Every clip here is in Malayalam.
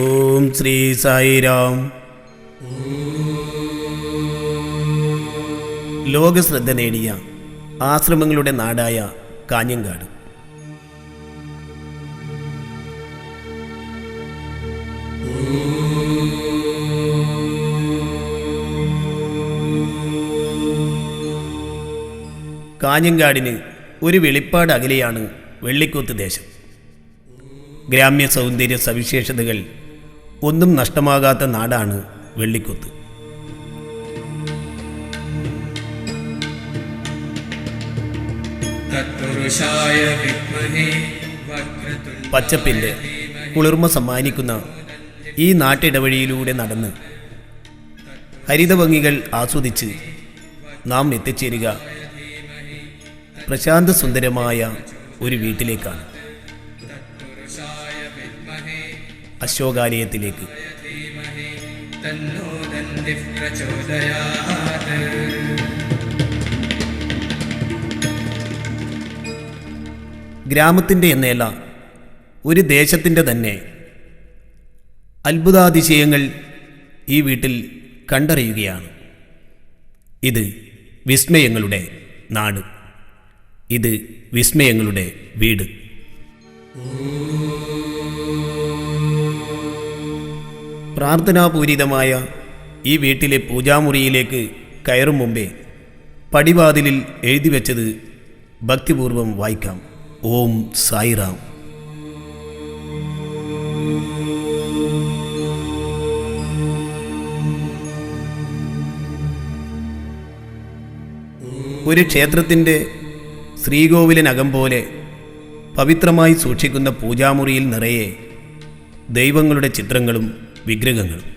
ഓം ശ്രീ സായിരാം. ലോകശ്രദ്ധ നേടിയ ആശ്രമങ്ങളുടെ നാടായ കാഞ്ഞങ്ങാട്. കാഞ്ഞങ്ങാടിന് ഒരു വെളിപ്പാട് അകലെയാണ് വെള്ളിക്കുത്ത് ദേശം. ഗ്രാമ്യ സൗന്ദര്യ സവിശേഷതകൾ ഒന്നും നഷ്ടമാകാത്ത നാടാണ് വെള്ളിക്കുത്ത്. പച്ചപ്പിൻ്റെ കുളിർമ സമ്മാനിക്കുന്ന ഈ നാട്ടിടവഴിയിലൂടെ നടന്ന് ഹരിതഭംഗികൾ ആസ്വദിച്ച് നാം എത്തിച്ചേരുക പ്രശാന്ത സുന്ദരമായ ഒരു വീട്ടിലേക്കാണ്, അശോകാലയത്തിലേക്ക്. ഗ്രാമത്തിൻ്റെ എന്നല്ല, ഒരു ദേശത്തിൻ്റെ തന്നെ അത്ഭുതാതിശയങ്ങൾ ഈ വീട്ടിൽ കണ്ടറിയുകയാണ്. ഇത് വിസ്മയങ്ങളുടെ നാട്, ഇത് വിസ്മയങ്ങളുടെ വീട്. പ്രാർത്ഥനാപൂരിതമായ ഈ വീട്ടിലെ പൂജാമുറിയിലേക്ക് കയറും മുമ്പേ പടിവാതിലിൽ എഴുതി വച്ചത് ഭക്തിപൂർവം വായിക്കാം. ഓം സായിറാം. ഒരു ക്ഷേത്രത്തിൻ്റെ ശ്രീകോവിലിനകം പോലെ പവിത്രമായി സൂക്ഷിക്കുന്ന പൂജാമുറിയിൽ നിറയെ ദൈവങ്ങളുടെ ചിത്രങ്ങളും വിഗ്രഹങ്ങളും.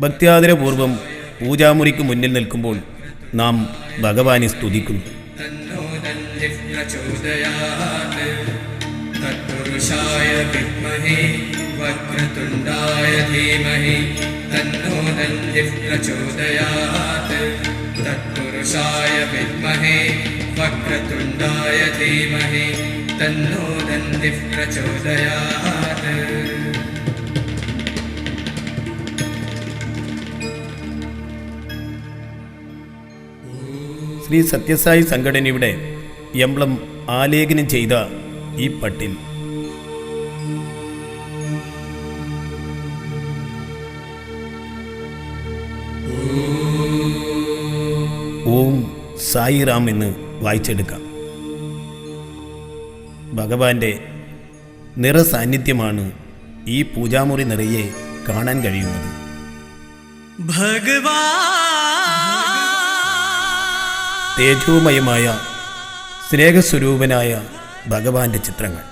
ഭക്ത്യാദരപൂർവം പൂജാമുറിക്ക് മുന്നിൽ നിൽക്കുമ്പോൾ നാം ഭഗവാനെ സ്തുതിക്കുന്നു. ശ്രീ സത്യസായി സംഘടനയുടെ എംബ്ലം ആലേഖനം ചെയ്ത ഈ പട്ടിൽ ഓം സായിറാം എന്ന് വായിച്ചെടുക്കാം. ഭഗവാന്റെ നിറസാന്നിധ്യമാണ് ഈ പൂജാമുറി നിറയെ കാണാൻ കഴിയുന്നത്. തേജോമയമായ സ്നേഹസ്വരൂപനായ ഭഗവാന്റെ ചിത്രങ്ങൾ.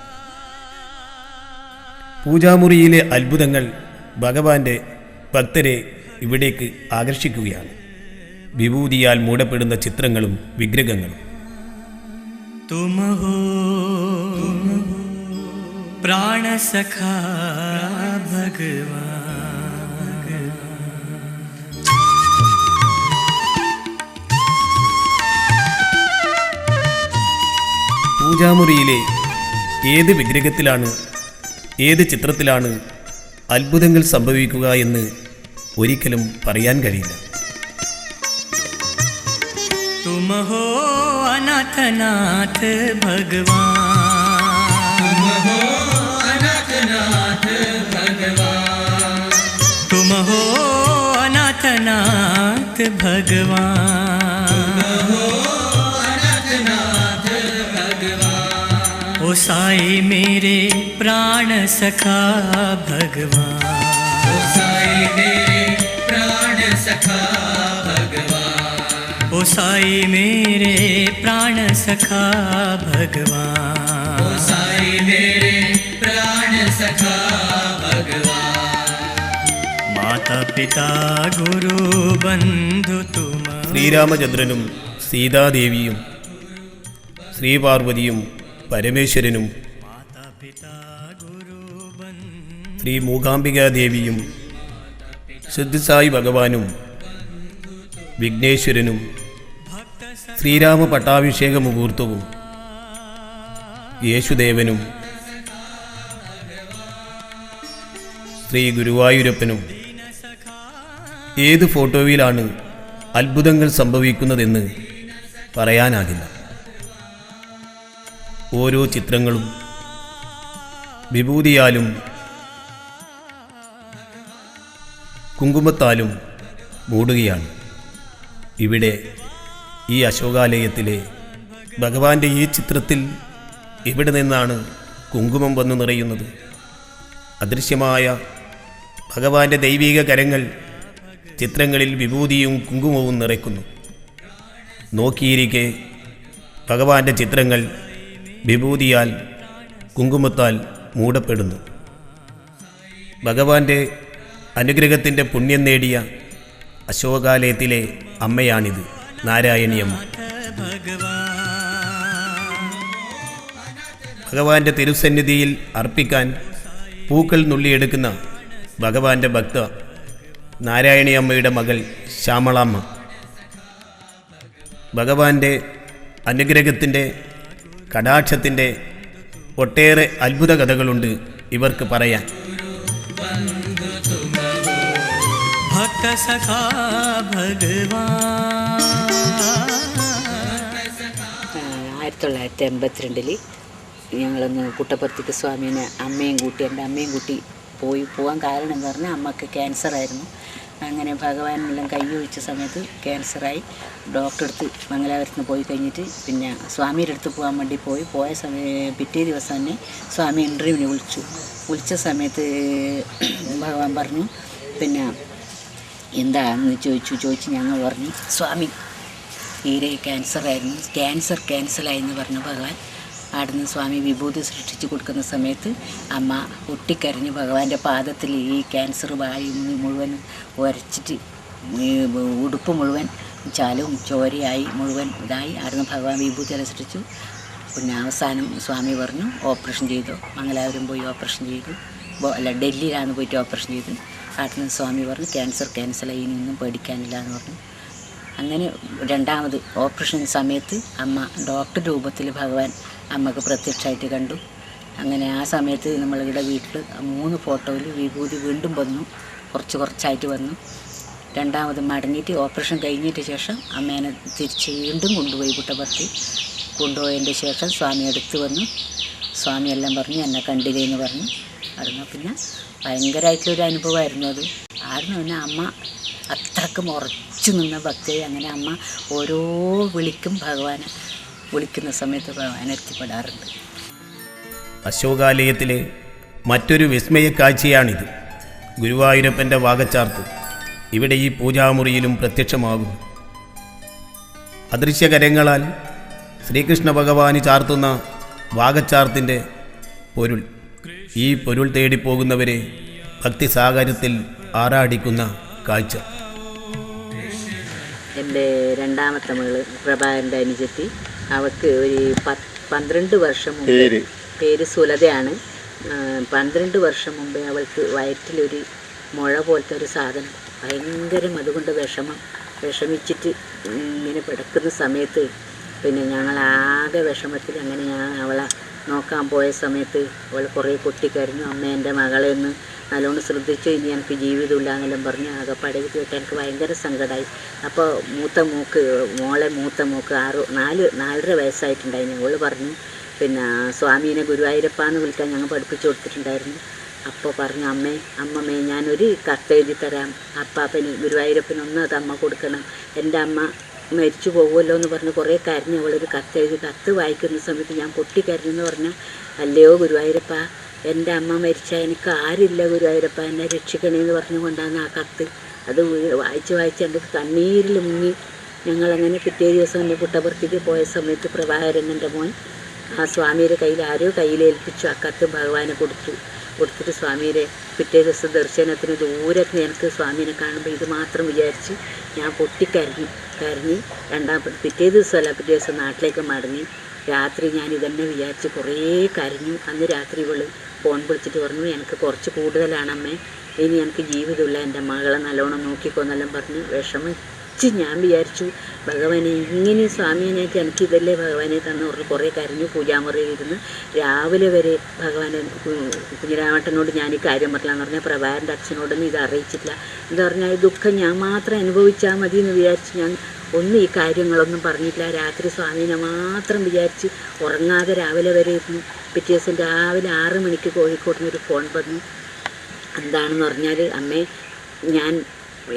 പൂജാമുറിയിലെ അത്ഭുതങ്ങൾ ഭഗവാന്റെ ഭക്തരെ ഇവിടേക്ക് ആകർഷിക്കുകയാണ്. വിഭൂതിയാൽ മൂടപ്പെടുന്ന ചിത്രങ്ങളും വിഗ്രഹങ്ങളും. തുമഹോ പ്രാണസഖാ ഭഗവാൻ. പൂജാമുറിയിലെ ഏത് വിഗ്രഹത്തിലാണ്, ഏത് ചിത്രത്തിലാണ് അത്ഭുതങ്ങൾ സംഭവിക്കുക എന്ന് ഒരിക്കലും പറയാൻ കഴിയില്ല. तुम हो अनाथनाथ भगवान, तुम हो अनाथनाथ भगवान, तुम हो अनाथनाथ भगवान, तुम हो अनाथनाथ भगवान। ओ साई मेरे प्राण सखा भगवान, ओ साई मेरे प्राण सखा भगवान, ओ साई मेरे प्राण सखा भगवान, ओ साई मेरे प्राण सखा भगवान। माता पिता गुरु बंधु तुम. ശ്രീരാമചന്ദ്രനും സീതാദേവിയും ശ്രീപാർവതിയും പരമേശ്വരനും ശ്രീ മൂകാംബികാദേവിയും സിദ്ധിസായി ഭഗവാനും വിഘ്നേശ്വരനും ശ്രീരാമ പട്ടാഭിഷേക മുഹൂർത്തവും യേശുദേവനും ശ്രീ ഗുരുവായൂരപ്പനും ഏത് ഫോട്ടോയിലാണ് അത്ഭുതങ്ങൾ സംഭവിക്കുന്നതെന്ന് പറയാനാകില്ല. ഓരോ ചിത്രങ്ങളും വിഭൂതിയാലും കുങ്കുമത്താലും മൂടുകയാണ്. ഇവിടെ ഈ അശോകാലയത്തിലെ ഭഗവാന്റെ ഈ ചിത്രത്തിൽ ഇവിടെ നിന്നാണ് കുങ്കുമം വന്നു നിറയുന്നത്. അദൃശ്യമായ ഭഗവാന്റെ ദൈവിക കരങ്ങൾ ചിത്രങ്ങളിൽ വിഭൂതിയും കുങ്കുമവും നിറയ്ക്കുന്നു. നോക്കിയിരിക്കെ ഭഗവാന്റെ ചിത്രങ്ങൾ വിഭൂതിയാൽ കുങ്കുമത്താൽ മൂടപ്പെടുന്നു. ഭഗവാന്റെ അനുഗ്രഹത്തിൻ്റെ പുണ്യം നേടിയ അശോകാലയത്തിലെ അമ്മയാണിത്, നാരായണിയമ്മ. ഭഗവാന്റെ തിരുസന്നിധിയിൽ അർപ്പിക്കാൻ പൂക്കൾ നുള്ളിയെടുക്കുന്ന ഭഗവാന്റെ ഭക്ത നാരായണിയമ്മയുടെ മകൾ ശ്യാമളാമ്മ. ഭഗവാന്റെ അനുഗ്രഹത്തിൻ്റെ കടാക്ഷത്തിൻ്റെ ഒട്ടേറെ അത്ഭുത കഥകളുണ്ട് ഇവർക്ക് പറയാൻ. ഭക്ത സഖാ ഭഗവാൻ 1982 ഞങ്ങളൊന്ന് പുട്ടപർത്തിക്ക് സ്വാമീനെ അമ്മയും കൂട്ടി, എൻ്റെ അമ്മയും കൂട്ടി പോകാൻ കാരണം എന്ന് പറഞ്ഞാൽ അമ്മക്ക് ക്യാൻസറായിരുന്നു. അങ്ങനെ ഭഗവാനെല്ലാം കൈയൊഴിച്ച സമയത്ത് ക്യാൻസറായി. ഡോക്ടറെ അടുത്ത് മംഗലാപുരത്ത് നിന്ന് പോയി കഴിഞ്ഞിട്ട് പിന്നെ സ്വാമിയുടെ അടുത്ത് പോകാൻ വേണ്ടി പോയ സമയം പിറ്റേ ദിവസം തന്നെ സ്വാമി ഇൻ്റർവ്യൂവിന് വിളിച്ച സമയത്ത് ഭഗവാൻ പറഞ്ഞു, പിന്നെ എന്താണെന്ന് ചോദിച്ച് ഞങ്ങൾ പറഞ്ഞു സ്വാമി തീരെ ക്യാൻസറായിരുന്നു, ക്യാൻസലായെന്ന് പറഞ്ഞു ഭഗവാൻ. അവിടുന്ന് സ്വാമി വിഭൂതി സൃഷ്ടിച്ച് കൊടുക്കുന്ന സമയത്ത് അമ്മ പൊട്ടിക്കരഞ്ഞ് ഭഗവാന്റെ പാദത്തിൽ ഈ ക്യാൻസർ വായി മുഴുവൻ ഉരച്ചിട്ട് ഉടുപ്പ് മുഴുവൻ ചാലവും ചോരയായി മുഴുവൻ ഇതായി. അവിടുന്ന് ഭഗവാൻ വിഭൂതി സൃഷ്ടിച്ചു. പിന്നെ അവസാനം സ്വാമി പറഞ്ഞു ഓപ്പറേഷൻ ചെയ്തു. മംഗലാപുരം പോയി ഓപ്പറേഷൻ ചെയ്തു. ഡൽഹിയിലാണ് പോയിട്ട് ഓപ്പറേഷൻ ചെയ്തു. അവിടുന്ന് സ്വാമി പറഞ്ഞു ക്യാൻസലായി, ഇനിയൊന്നും പേടിക്കാനില്ല എന്ന് പറഞ്ഞു. അങ്ങനെ രണ്ടാമത് ഓപ്പറേഷൻ സമയത്ത് അമ്മ ഡോക്ടർ രൂപത്തിൽ ഭഗവാൻ അമ്മക്ക് പ്രത്യക്ഷമായിട്ട് കണ്ടു. അങ്ങനെ ആ സമയത്ത് നമ്മളിവിടെ വീട്ടിൽ 3 ഫോട്ടോയിൽ വിഭൂതി വീണ്ടും വന്നു, കുറച്ചായിട്ട് വന്നു. രണ്ടാമത് മടങ്ങിയിട്ട് ഓപ്പറേഷൻ കഴിഞ്ഞിട്ട് ശേഷം അമ്മേനെ തിരിച്ച് വീണ്ടും കൊണ്ടുപോയി പുട്ടപർത്തി. കൊണ്ടുപോയതിൻ്റെ ശേഷം സ്വാമി അടുത്ത് വന്നു. സ്വാമി എല്ലാം പറഞ്ഞു എന്നെ കണ്ടില്ലേന്ന് പറഞ്ഞു. അവിടുന്ന് പിന്നെ ഭയങ്കരമായിട്ടുള്ളൊരു അനുഭവമായിരുന്നു അത്. ആയിരുന്നു പിന്നെ അമ്മ അത്രക്കും ഉറച്ചു നിന്ന ഭക്തിയായി. അങ്ങനെ അമ്മ ഓരോ വിളിക്കും ഭഗവാനെ വിളിക്കുന്ന സമയത്ത് ഭഗവാൻ എത്തിപ്പെടാറുണ്ട്. അശോകാലയത്തിലെ മറ്റൊരു വിസ്മയ കാഴ്ചയാണിത്. ഗുരുവായൂരപ്പൻ്റെ വാകച്ചാർത്ത് ഇവിടെ ഈ പൂജാമുറിയിലും പ്രത്യക്ഷമാകുന്നു. അദൃശ്യകരങ്ങളാൽ ശ്രീകൃഷ്ണ ഭഗവാന് ചാർത്തുന്ന വാകച്ചാർത്തിൻ്റെ പൊരുൾ, ഈ പൊരുൾ തേടിപ്പോകുന്നവരെ ഭക്തിസാഗരത്തിൽ ആറാടിക്കുന്ന കാഴ്ച. എൻ്റെ രണ്ടാമത്തെ മകള് പ്രഭാകരൻ്റെ അനുജത്തി, അവൾക്ക് ഒരു 12 വർഷം മുമ്പ്, പേര് സുലതയാണ്. 12 വർഷം മുമ്പേ അവൾക്ക് വയറ്റിലൊരു മുഴ പോലത്തെ ഒരു സാധനം, ഭയങ്കരം അതുകൊണ്ട് വിഷമിച്ചിട്ട് ഇങ്ങനെ പിടക്കുന്ന സമയത്ത് പിന്നെ ഞങ്ങളാകെ വിഷമത്തിൽ. അങ്ങനെ ഞാൻ അവളെ നോക്കാൻ പോയ സമയത്ത് അവൾ കുറേ പൊട്ടിക്കരഞ്ഞു. അമ്മ എൻ്റെ മകളെ ഒന്ന് നല്ലോണം ശ്രദ്ധിച്ചു, ഇനി എനിക്ക് ജീവിതമില്ല എന്നെല്ലാം പറഞ്ഞ് ആകെ പടവി കേട്ട് എനിക്ക് ഭയങ്കര സങ്കടമായി. അപ്പോൾ മോളെ മൂത്ത മോക്ക് 4.5 വയസ്സായിട്ടുണ്ടായിരുന്നു. അവൾ പറഞ്ഞു പിന്നെ സ്വാമീനെ ഗുരുവായൂരപ്പ എന്ന് വിളിക്കാൻ ഞങ്ങൾ പഠിപ്പിച്ചു കൊടുത്തിട്ടുണ്ടായിരുന്നു. അപ്പോൾ പറഞ്ഞു അമ്മമ്മേ ഞാനൊരു കത്തെഴുതി തരാം, അപ്പാപ്പന് ഗുരുവായൂരപ്പനൊന്ന് അത് അമ്മ കൊടുക്കണം, എൻ്റെ അമ്മ മരിച്ചു പോകുമല്ലോ എന്ന് പറഞ്ഞ് കുറേ കരഞ്ഞ് അവളൊരു കത്തെഴുതി. കത്ത് വായിക്കുന്ന സമയത്ത് ഞാൻ പൊട്ടിക്കരഞ്ഞെന്ന് പറഞ്ഞാൽ, അല്ലയോ ഗുരുവായൂരപ്പ, എൻ്റെ അമ്മ മരിച്ചാൽ എനിക്ക് ആരില്ല ഗുരുവായൂരപ്പ, എന്നെ രക്ഷിക്കണേന്ന് പറഞ്ഞുകൊണ്ടാണ് ആ കത്ത്. അത് വായിച്ച് എൻ്റെ കണ്ണീരിൽ മുങ്ങി. ഞങ്ങളങ്ങനെ പിറ്റേ ദിവസം എൻ്റെ പുട്ടപർത്തിക്ക് പോയ സമയത്ത് പ്രഭാകരൻ എൻ്റെ മോൻ ആ സ്വാമിയുടെ ആരോ കയ്യിലേൽപ്പിച്ചു. ആ കത്ത് ഭഗവാനെ കൊടുത്തിട്ട് സ്വാമിയുടെ പിറ്റേ ദിവസം ദർശനത്തിന് ദൂരത്ത് എനിക്ക് സ്വാമീനെ കാണുമ്പോൾ ഇത് മാത്രം വിചാരിച്ച് ഞാൻ പൊട്ടിക്കരഞ്ഞ് പിറ്റേ ദിവസം നാട്ടിലേക്ക് മടങ്ങി. രാത്രി ഞാൻ ഇതന്നെ വിചാരിച്ച് കുറേ കരഞ്ഞു. അന്ന് രാത്രി ഇവള് ഫോൺ വിളിച്ചിട്ട് പറഞ്ഞു എനിക്ക് കുറച്ച് കൂടുതലാണ് അമ്മേ, ഇനി എനിക്ക് ജീവിതമില്ല, എൻ്റെ മകളെ നല്ലോണം നോക്കിക്കോന്നെല്ലാം പറഞ്ഞ് വിറച്ച് ഞാൻ വിചാരിച്ചു ഭഗവാനെ ഇങ്ങനെ സ്വാമിയായിട്ട് എനിക്ക് ഇതല്ലേ ഭഗവാനെ തന്നു പറഞ്ഞ് കുറേ കരഞ്ഞു. പൂജാമുറിയിരുന്ന് രാവിലെ വരെ ഭഗവാനെ കുഞ്ഞിരാമട്ടനോട് ഞാൻ ഈ കാര്യം പറഞ്ഞില്ലാന്ന് പറഞ്ഞാൽ പ്രഭാകരൻ്റെ അച്ഛനോടൊന്നും ഇത് അറിയിച്ചിട്ടില്ല. എന്താ പറഞ്ഞാൽ ഈ ദുഃഖം ഞാൻ മാത്രം അനുഭവിച്ചാൽ മതി എന്ന് വിചാരിച്ച് ഞാൻ ഒന്നും ഈ കാര്യങ്ങളൊന്നും പറഞ്ഞിട്ടില്ല. രാത്രി സ്വാമീനെ മാത്രം വിചാരിച്ച് ഉറങ്ങാതെ രാവിലെ വരെ ഇരുന്നു. പിറ്റേ ദിവസം രാവിലെ 6 മണിക്ക് കോഴിക്കോട് നിന്നൊരു ഫോൺ വന്നു. എന്താണെന്ന് പറഞ്ഞാൽ അമ്മേ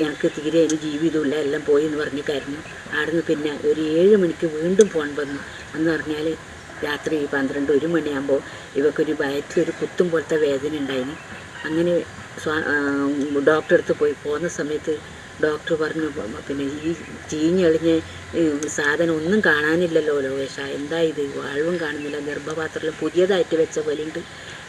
എനിക്ക് തീരെ ഒരു ജീവിതമില്ല, എല്ലാം പോയി എന്ന് പറഞ്ഞ് കരഞ്ഞു. ആടുന്ന് പിന്നെ ഒരു 7 മണിക്ക് വീണ്ടും ഫോൺ വന്നു. എന്ന് പറഞ്ഞാൽ രാത്രി 12-1 മണിയാകുമ്പോൾ ഇവക്കൊരു വയറ്റിലൊരു കുത്തും പോലത്തെ വേദന ഉണ്ടായിന്. അങ്ങനെ ഡോക്ടറെ അടുത്ത് പോയി പോകുന്ന സമയത്ത് ഡോക്ടർ പറഞ്ഞു പിന്നെ ഈ ചീഞ്ഞെളിഞ്ഞ് സാധനം ഒന്നും കാണാനില്ലല്ലോ ലോകേഷ, എന്താ ഇത്, വാൾവും കാണുന്നില്ല, ഗർഭപാത്രത്തിൽ പുതിയതായിട്ട് വെച്ച പോലെയുണ്ട്.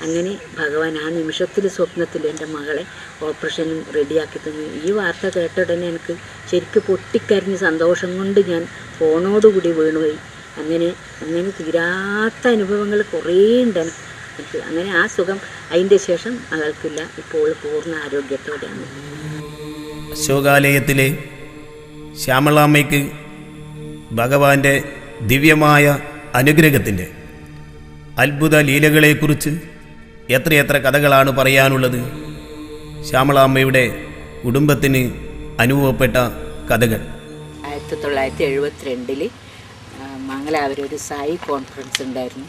അങ്ങനെ ഭഗവാൻ ആ നിമിഷത്തിൽ സ്വപ്നത്തിൽ എൻ്റെ മകളെ ഓപ്പറേഷനും റെഡിയാക്കി തന്നു. ഈ വാർത്ത കേട്ട ഉടനെ എനിക്ക് ശരിക്കും പൊട്ടിക്കരഞ്ഞ് സന്തോഷം കൊണ്ട് ഞാൻ ഫോണോടുകൂടി വീണുപോയി. അങ്ങനെ തീരാത്ത അനുഭവങ്ങൾ കുറേ ഉണ്ട് എനിക്ക്. അങ്ങനെ ആ സുഖം അതിൻ്റെ ശേഷം മകൾക്കില്ല. ഇപ്പോൾ പൂർണ്ണ ആരോഗ്യത്തോടെയാണ്. അശോകാലയത്തിലെ ശ്യാമളാമ്മയ്ക്ക് ഭഗവാന്റെ ദിവ്യമായ അനുഗ്രഹത്തിൻ്റെ അത്ഭുത ലീലകളെക്കുറിച്ച് എത്രയെത്ര കഥകളാണ് പറയാനുള്ളത്. ശ്യാമളാമ്മയുടെ കുടുംബത്തിന് അനുഭവപ്പെട്ട കഥകൾ. 1972 മംഗലാപുരം ഒരു സായി കോൺഫറൻസ് ഉണ്ടായിരുന്നു.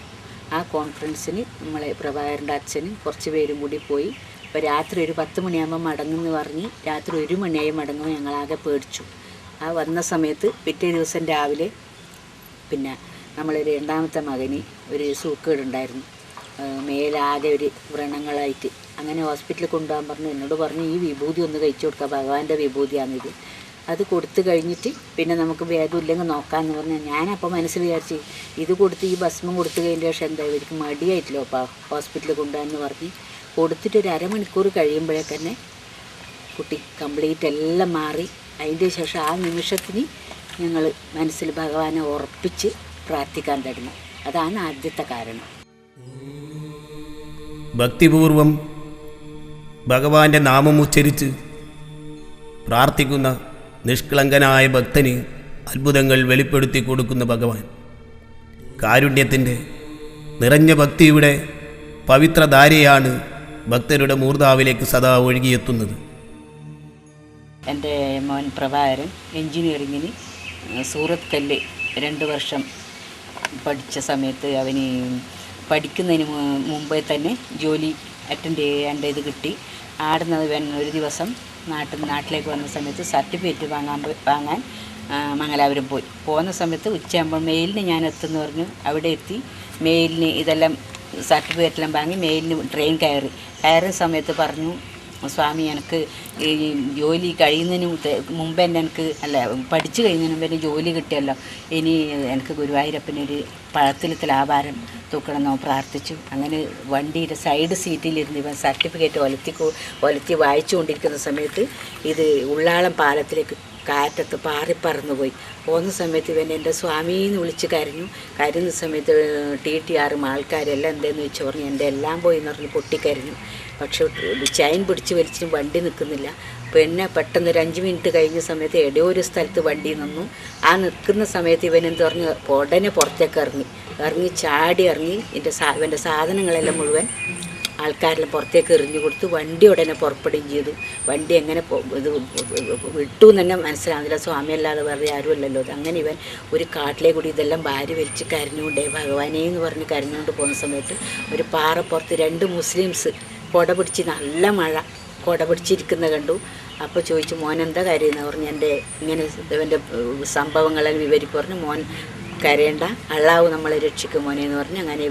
ആ കോൺഫറൻസിന് നമ്മളെ പ്രഭാകരൻ്റെ അച്ഛനും കുറച്ച് പേരും കൂടി പോയി. അപ്പോൾ രാത്രി ഒരു 10 മണിയാകുമ്പോൾ മടങ്ങുമെന്ന് പറഞ്ഞ് രാത്രി 1 മണിയായി മടങ്ങുമ്പോൾ ഞങ്ങളാകെ പേടിച്ചു. ആ വന്ന സമയത്ത് പിറ്റേ ദിവസം രാവിലെ പിന്നെ നമ്മളൊരു 2ാമത്തെ മകന് ഒരു സൂക്കേടുണ്ടായിരുന്നു. മേലാകെ ഒരു വ്രണങ്ങളായിട്ട്. അങ്ങനെ ഹോസ്പിറ്റലിൽ കൊണ്ടുപോകാൻ പറഞ്ഞു. എന്നോട് പറഞ്ഞു ഈ വിഭൂതി ഒന്ന് കഴിച്ചു കൊടുക്കുക, ഭഗവാന്റെ വിഭൂതിയാണിത്. അത് കൊടുത്തു കഴിഞ്ഞിട്ട് പിന്നെ നമുക്ക് ഭേദമില്ലെങ്കിൽ നോക്കാമെന്ന് പറഞ്ഞാൽ ഞാനപ്പോൾ മനസ്സിൽ വിചാരിച്ച് ഇത് കൊടുത്ത് ഈ ഭസ്മം കൊടുത്തു കഴിഞ്ഞ ശേഷം എന്താ ഇവർക്ക് മടിയായിട്ടില്ലോ അപ്പോൾ ഹോസ്പിറ്റലിൽ കൊണ്ടുപോകാമെന്ന് പറഞ്ഞ് കൊടുത്തിട്ട് ഒരു 1/2 മണിക്കൂർ കഴിയുമ്പോഴേക്കന്നെ കുട്ടി കംപ്ലീറ്റ് എല്ലാം മാറി. അതിൻ്റെ ശേഷം ആ നിമിഷത്തിന് ഞങ്ങൾ മനസ്സിൽ ഭഗവാനെ ഉറപ്പിച്ച് പ്രാർത്ഥിക്കാൻ തുടങ്ങി. അതാണ് ആദ്യത്തെ കാരണം. ഭക്തിപൂർവം ഭഗവാന്റെ നാമം ഉച്ചരിച്ച് പ്രാർത്ഥിക്കുന്ന നിഷ്കളങ്കനായ ഭക്തന് അത്ഭുതങ്ങൾ വെളിപ്പെടുത്തി കൊടുക്കുന്ന ഭഗവാൻ കാരുണ്യത്തിൻ്റെ നിറഞ്ഞ ഭക്തിയുടെ പവിത്രധാരയാണ് ഭക്തരുടെ മൂർധാവിലേക്ക് സദാ ഒഴുകിയെത്തുന്നത്. എൻ്റെ മോൻ പ്രഭാകരൻ എൻജിനീയറിങ്ങിന് സൂറത്ത് കല്ല് 2 വർഷം പഠിച്ച സമയത്ത് അവന് പഠിക്കുന്നതിന് മുമ്പേ തന്നെ ജോലി അറ്റൻഡ് ചെയ്യേണ്ട ഇത് കിട്ടി. ആടുന്നത് ഒരു ദിവസം നാട്ടിലേക്ക് വന്ന സമയത്ത് സർട്ടിഫിക്കറ്റ് വാങ്ങാൻ മംഗലാപുരം പോയി. പോകുന്ന സമയത്ത് ഉച്ചയാകുമ്പോൾ മെയിലിന് ഞാൻ എത്തുമെന്ന് പറഞ്ഞു. അവിടെ എത്തി മെയിലിന് ഇതെല്ലാം സർട്ടിഫിക്കറ്റെല്ലാം വാങ്ങി മെയിലിന് ട്രെയിൻ കയറിയ സമയത്ത് പറഞ്ഞു, സ്വാമി എനിക്ക് ഈ ജോലി കഴിയുന്നതിന് മുമ്പ് തന്നെ പഠിച്ചു കഴിയുന്നതിന് മുമ്പ് തന്നെ ജോലി കിട്ടിയല്ലോ, ഇനി എനിക്ക് ഗുരുവായൂരപ്പനൊരു പഴത്തിലത്തെ ആഭാരം തൂക്കണമെന്നോ പ്രാർത്ഥിച്ചു. അങ്ങനെ വണ്ടിയുടെ സൈഡ് സീറ്റിലിരുന്ന് ഇവൻ സർട്ടിഫിക്കറ്റ് ഒലത്തി വായിച്ചു കൊണ്ടിരിക്കുന്ന സമയത്ത് ഇത് ഉള്ളാളം പാലത്തിലേക്ക് കാറ്റത്ത് പാറിപ്പറന്നു പോയി. പോകുന്ന സമയത്ത് ഇവൻ എൻ്റെ സ്വാമീന്ന് വിളിച്ച് കരയുന്ന സമയത്ത് TTR ആൾക്കാരെല്ലാം എന്തെന്ന് വെച്ച് പറഞ്ഞു എൻ്റെ എല്ലാം പോയി എന്ന് പറഞ്ഞ് പൊട്ടിക്കരഞ്ഞു. പക്ഷെ ചൈൻ പിടിച്ച് വലിച്ചിട്ടും വണ്ടി നിൽക്കുന്നില്ല. പിന്നെ പെട്ടെന്ന് ഒരു 5 മിനിറ്റ് കഴിഞ്ഞ സമയത്ത് എവിടെയോ ഒരു സ്ഥലത്ത് വണ്ടി നിന്നു. ആ നിൽക്കുന്ന സമയത്ത് ഇവൻ എന്ത് പറഞ്ഞു ഉടനെ പുറത്തേക്ക് ചാടി ഇറങ്ങി ഇവൻ്റെ സാധനങ്ങളെല്ലാം മുഴുവൻ ആൾക്കാരെല്ലാം പുറത്തേക്ക് എറിഞ്ഞു കൊടുത്തു. വണ്ടി ഉടനെ പുറപ്പെടുകയും ചെയ്തു. വണ്ടി എങ്ങനെ ഇത് വിട്ടു എന്ന് തന്നെ മനസ്സിലാകുന്നില്ല. സ്വാമിയല്ലാതെ വേറെ ആരുമല്ലല്ലോ. അങ്ങനെ ഇവൻ ഒരു കാട്ടിലെ കൂടി ഇതെല്ലാം ഭാര്യ വലിച്ച് കരഞ്ഞുകൊണ്ടേ ഭഗവാനേ എന്ന് പറഞ്ഞ് കരഞ്ഞുകൊണ്ട് പോകുന്ന സമയത്ത് ഒരു പാറപ്പുറത്ത് 2 മുസ്ലിംസ് കുട പിടിച്ച്, നല്ല മഴ, കുട പിടിച്ചിരിക്കുന്ന കണ്ടു. അപ്പോൾ ചോദിച്ചു മോൻ എന്താ കരയുന്നത് പറഞ്ഞു. എൻ്റെ ഇങ്ങനെ ഇവൻ്റെ സംഭവങ്ങളെല്ലാം വിവരിക്ക് പറഞ്ഞു. മോൻ കരയേണ്ട, അള്ളാഹു നമ്മളെ രക്ഷിക്കും മോനെ എന്ന് പറഞ്ഞ് അങ്ങനെ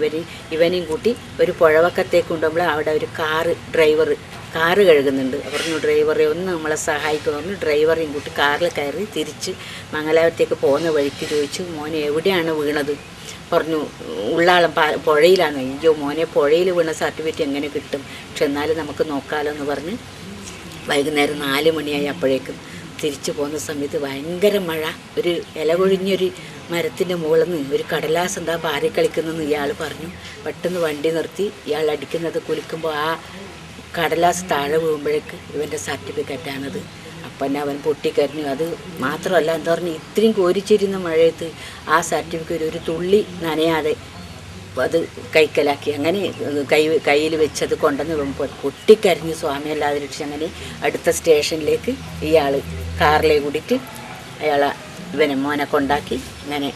ഇവനെയും കൂട്ടി ഒരു പുഴവക്കത്തേക്ക് കൊണ്ടുപോകുമ്പോൾ അവിടെ ഒരു കാറ് കഴുകുന്നുണ്ട്. പറഞ്ഞു ഡ്രൈവറെ ഒന്ന് നമ്മളെ സഹായിക്കുമെന്ന് പറഞ്ഞു. ഡ്രൈവറെയും കൂട്ടി കാറിൽ കയറി തിരിച്ച് മംഗലാപുരത്തേക്ക് പോകുന്ന വഴിക്ക് ചോദിച്ചു മോനെ എവിടെയാണ് വീണത് പറഞ്ഞു. ഉള്ളാളം പുഴയിലാണ്. അയ്യോ മോനെ പുഴയിൽ വീണ സർട്ടിഫിക്കറ്റ് എങ്ങനെ കിട്ടും, പക്ഷെ എന്നാലും നമുക്ക് നോക്കാമല്ലോ എന്ന് പറഞ്ഞ് വൈകുന്നേരം 4 മണിയായി. അപ്പോഴേക്കും തിരിച്ചു പോകുന്ന സമയത്ത് ഭയങ്കര മഴ. ഒരു ഇല കൊഴിഞ്ഞൊരു മരത്തിൻ്റെ മുകളിൽ നിന്ന് ഒരു കടലാസ് എന്താ പാറിക്കളിക്കുന്നതെന്ന് ഇയാൾ പറഞ്ഞു. പെട്ടെന്ന് വണ്ടി നിർത്തി. ഇയാൾ അടിക്കുന്നത് കുലിക്കുമ്പോൾ ആ കടലാസ് താഴെ വീഴുമ്പോഴേക്ക് ഇവൻ്റെ സർട്ടിഫിക്കറ്റാണത്. പിന്നെ അവൻ പൊട്ടിക്കരഞ്ഞു. അത് മാത്രമല്ല, എന്താ പറഞ്ഞാൽ ഇത്രയും കോരിച്ചിരുന്ന മഴയത്ത് ആ സർട്ടിഫിക്കറ്റ് ഒരു തുള്ളി നനയാതെ അത് കൈക്കലാക്കി. അങ്ങനെ കയ്യിൽ വെച്ചത് കൊണ്ടുവന്ന് പൊട്ടിക്കരഞ്ഞ് സ്വാമി അല്ലാതെ രക്ഷിച്ച്. അങ്ങനെ അടുത്ത സ്റ്റേഷനിലേക്ക് ഇയാൾ കാറിലേക്ക് കൂടിയിട്ട് ഇവനെ മോനെ കൊണ്ടാക്കി. അങ്ങനെ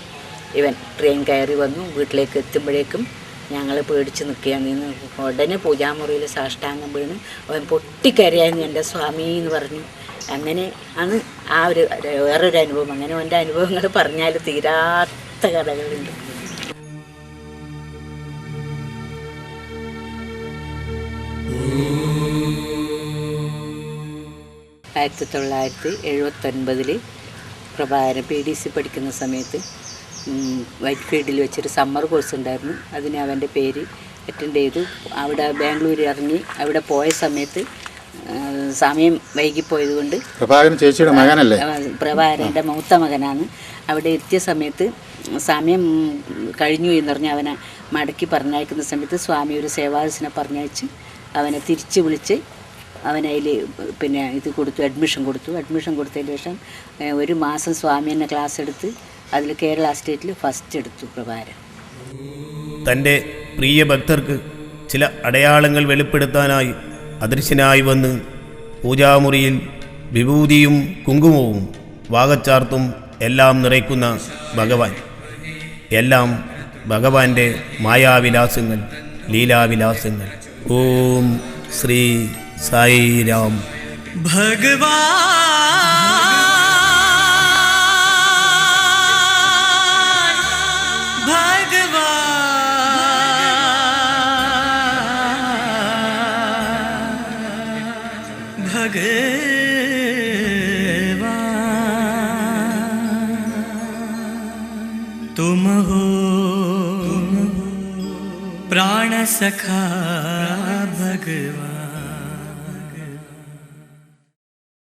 ഇവൻ ട്രെയിൻ കയറി വന്നു. വീട്ടിലേക്ക് എത്തുമ്പോഴേക്കും ഞങ്ങൾ പേടിച്ച് നിൽക്കുകയാണ്. ഉടനെ പൂജാമുറിയിൽ സാഷ്ടാംഗം വീണ് അവൻ പൊട്ടിക്കരയായിരുന്നു, എൻ്റെ സ്വാമി എന്ന് പറഞ്ഞു. അങ്ങനെ ആണ് ആ ഒരു വേറൊരു അനുഭവം. അങ്ങനെ അവൻ്റെ അനുഭവങ്ങൾ പറഞ്ഞാൽ തീരാത്ത കഥകളുണ്ട്. 1979 പ്രഭാകരൻ PDC പഠിക്കുന്ന സമയത്ത് വൈറ്റ് ഫീൽഡിൽ വെച്ചൊരു സമ്മർ കോഴ്സ് ഉണ്ടായിരുന്നു. അതിന് അവൻ്റെ പേര് അറ്റൻഡ് ചെയ്തു. അവിടെ ബാംഗ്ലൂർ ഇറങ്ങി. അവിടെ പോയ സമയത്ത് സമയം വൈകിപ്പോയത് കൊണ്ട് പ്രഭാകരൻ ചേച്ചിയുടെ മകനല്ലേ? പ്രഭാകരൻ്റെ മൂത്ത മകനാണ്. അവിടെ എത്തിയ സമയത്ത് സമയം കഴിഞ്ഞു എന്ന് പറഞ്ഞ് അവനെ മടക്കി പറഞ്ഞയക്കുന്ന സമയത്ത് സ്വാമി ഒരു സേവാദസിനെ പറഞ്ഞയച്ച് അവനെ തിരിച്ച് വിളിച്ച് അവനതിൽ പിന്നെ ഇത് കൊടുത്തു, അഡ്മിഷൻ കൊടുത്തതിന് ശേഷം 1 മാസം സ്വാമി എന്നെ ക്ലാസ് എടുത്ത് അതിൽ കേരള സ്റ്റേറ്റിൽ ഫസ്റ്റ് എടുത്തു പ്രഭാകരൻ. തൻ്റെ പ്രിയ ഭക്തർക്ക് ചില അടയാളങ്ങൾ വെളിപ്പെടുത്താനായി അദൃശ്യനായി വന്ന് പൂജാമുറിയിൽ വിഭൂതിയും കുങ്കുമവും വാകച്ചാർത്തും എല്ലാം നിറയ്ക്കുന്ന ഭഗവാൻ. എല്ലാം ഭഗവാന്റെ മായാവിലാസങ്ങൾ, ലീലാവിലാസങ്ങൾ. ഓം ശ്രീ സായിരാം. तुम हो प्राण सखा भगवान.